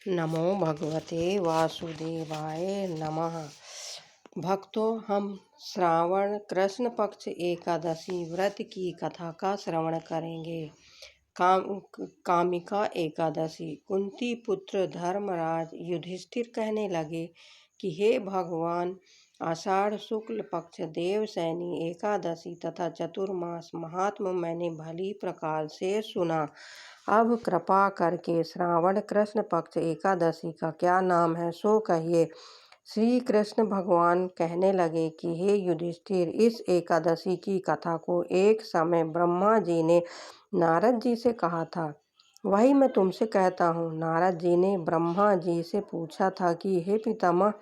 नमो भगवते वासुदेवाय नमः। भक्तों, हम श्रावण कृष्ण पक्ष एकादशी व्रत की कथा का श्रवण करेंगे। कामिका एकादशी। कुंती पुत्र धर्मराज युधिष्ठिर कहने लगे कि हे भगवान, आषाढ़ शुक्ल पक्ष देवसैनी एकादशी तथा चतुर्मास महात्म मैंने भली प्रकार से सुना। अब कृपा करके श्रावण कृष्ण पक्ष एकादशी का क्या नाम है सो कहिए। श्री कृष्ण भगवान कहने लगे कि हे युधिष्ठिर, इस एकादशी की कथा को एक समय ब्रह्मा जी ने नारद जी से कहा था। वही मैं तुमसे कहता हूँ। नारद जी ने ब्रह्मा जी से पूछा था कि हे पितामह,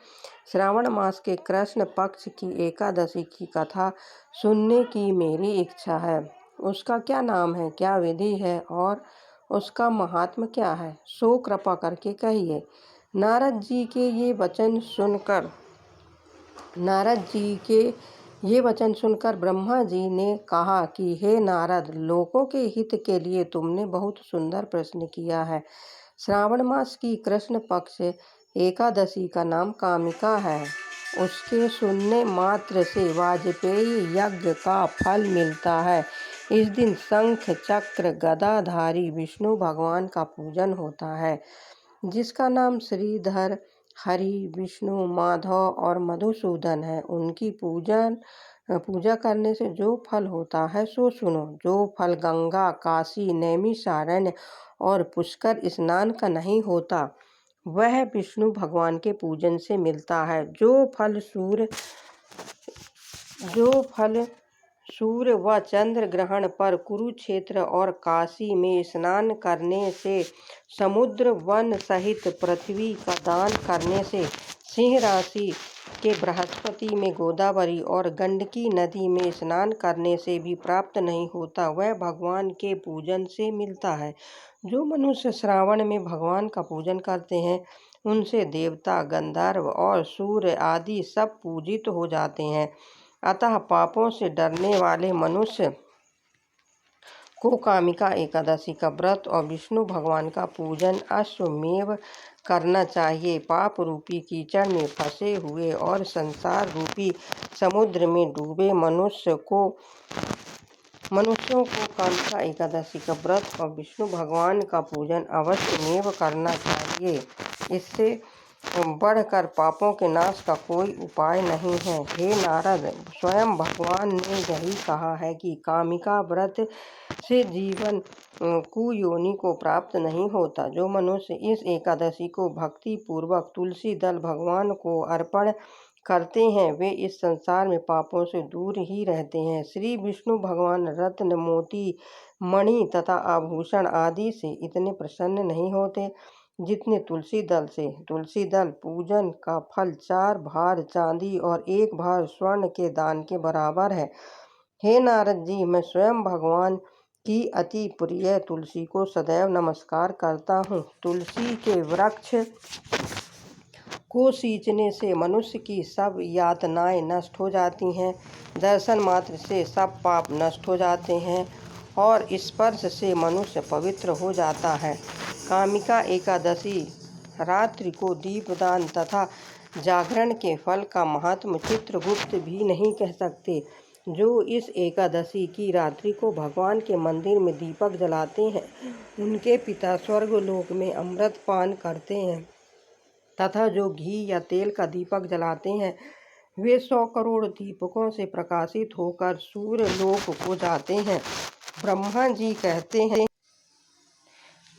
श्रावण मास के कृष्ण पक्ष की एकादशी की कथा सुनने की मेरी इच्छा है। उसका क्या नाम है, क्या विधि है और उसका महात्म क्या है, सो कृपा करके कहिए। नारद जी के ये वचन सुनकर ब्रह्मा जी ने कहा कि हे नारद, लोकों के हित के लिए तुमने बहुत सुंदर प्रश्न किया है। श्रावण मास की कृष्ण पक्ष एकादशी का नाम कामिका है। उसके सुनने मात्र से वाजपेयी यज्ञ का फल मिलता है। इस दिन शंख चक्र गदाधारी विष्णु भगवान का पूजन होता है, जिसका नाम श्रीधर, हरि, विष्णु, माधव और मधुसूदन है। उनकी पूजा करने से जो फल होता है सो सुनो। जो फल गंगा, काशी, नैमिषारण्य और पुष्कर स्नान का नहीं होता, वह विष्णु भगवान के पूजन से मिलता है। जो फल सूर्य व चंद्र ग्रहण पर कुरुक्षेत्र और काशी में स्नान करने से, समुद्र वन सहित पृथ्वी का दान करने से, सिंह राशि के बृहस्पति में गोदावरी और गंडकी नदी में स्नान करने से भी प्राप्त नहीं होता, वह भगवान के पूजन से मिलता है। जो मनुष्य श्रावण में भगवान का पूजन करते हैं, उनसे देवता, गंधर्व और सूर्य आदि सब पूजित हो जाते हैं। अतः पापों से डरने वाले मनुष्य को कामिका एकादशी का व्रत और विष्णु भगवान का पूजन अश्वमेव करना चाहिए। पाप रूपी कीचड़ में फंसे हुए और संसार रूपी समुद्र में डूबे मनुष्यों को कामिका एकादशी का व्रत और विष्णु भगवान का पूजन अवश्यमेव करना चाहिए। इससे बढ़कर पापों के नाश का कोई उपाय नहीं है। हे नारद, स्वयं भगवान ने यही कहा है कि कामिका व्रत से जीवन कुयोनि को प्राप्त नहीं होता। जो मनुष्य इस एकादशी को भक्ति पूर्वक तुलसी दल भगवान को अर्पण करते हैं, वे इस संसार में पापों से दूर ही रहते हैं। श्री विष्णु भगवान रत्न, मोती, मणि तथा आभूषण आदि से इतने प्रसन्न नहीं होते जितने तुलसी दल से। तुलसी दल पूजन का फल 4 भार चांदी और 1 भार स्वर्ण के दान के बराबर है। हे नारद जी, मैं स्वयं भगवान की अति प्रिय तुलसी को सदैव नमस्कार करता हूँ। तुलसी के वृक्ष को सींचने से मनुष्य की सब यातनाएं नष्ट हो जाती हैं। दर्शन मात्र से सब पाप नष्ट हो जाते हैं और स्पर्श से मनुष्य पवित्र हो जाता है। कामिका एकादशी रात्रि को दीपदान तथा जागरण के फल का महात्म चित्रगुप्त भी नहीं कह सकते। जो इस एकादशी की रात्रि को भगवान के मंदिर में दीपक जलाते हैं, उनके पिता स्वर्गलोक में अमृत पान करते हैं तथा जो घी या तेल का दीपक जलाते हैं, वे 100 करोड़ दीपकों से प्रकाशित होकर सूर्य लोक को जाते हैं।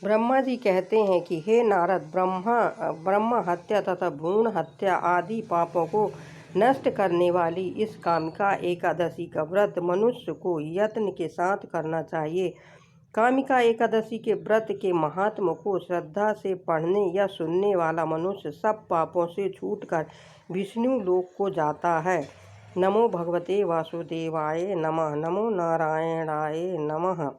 ब्रह्मा जी कहते हैं कि हे नारद, ब्रह्म हत्या तथा भ्रूण हत्या आदि पापों को नष्ट करने वाली इस कामिका एकादशी का व्रत मनुष्य को यत्न के साथ करना चाहिए। कामिका एकादशी के व्रत के महात्म को श्रद्धा से पढ़ने या सुनने वाला मनुष्य सब पापों से छूटकर विष्णु लोक को जाता है। नमो भगवते वासुदेवाय नमः। नमो नारायणाय नमः।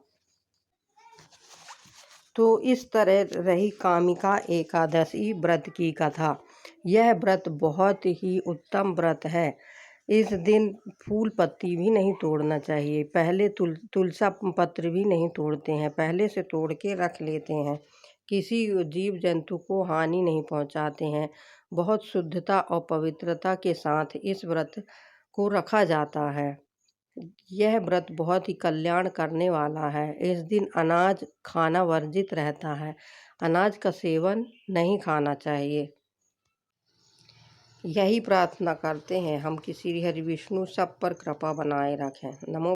तो इस तरह रही कामिका एकादशी व्रत की कथा। यह व्रत बहुत ही उत्तम व्रत है। इस दिन फूल पत्ती भी नहीं तोड़ना चाहिए। पहले तुलसा पत्र भी नहीं तोड़ते हैं, पहले से तोड़ के रख लेते हैं। किसी जीव जंतु को हानि नहीं पहुंचाते हैं। बहुत शुद्धता और पवित्रता के साथ इस व्रत को रखा जाता है। यह व्रत बहुत ही कल्याण करने वाला है। इस दिन अनाज खाना वर्जित रहता है। अनाज का सेवन नहीं खाना चाहिए। यही प्रार्थना करते हैं हम कि श्री हरि विष्णु सब पर कृपा बनाए रखें। नमो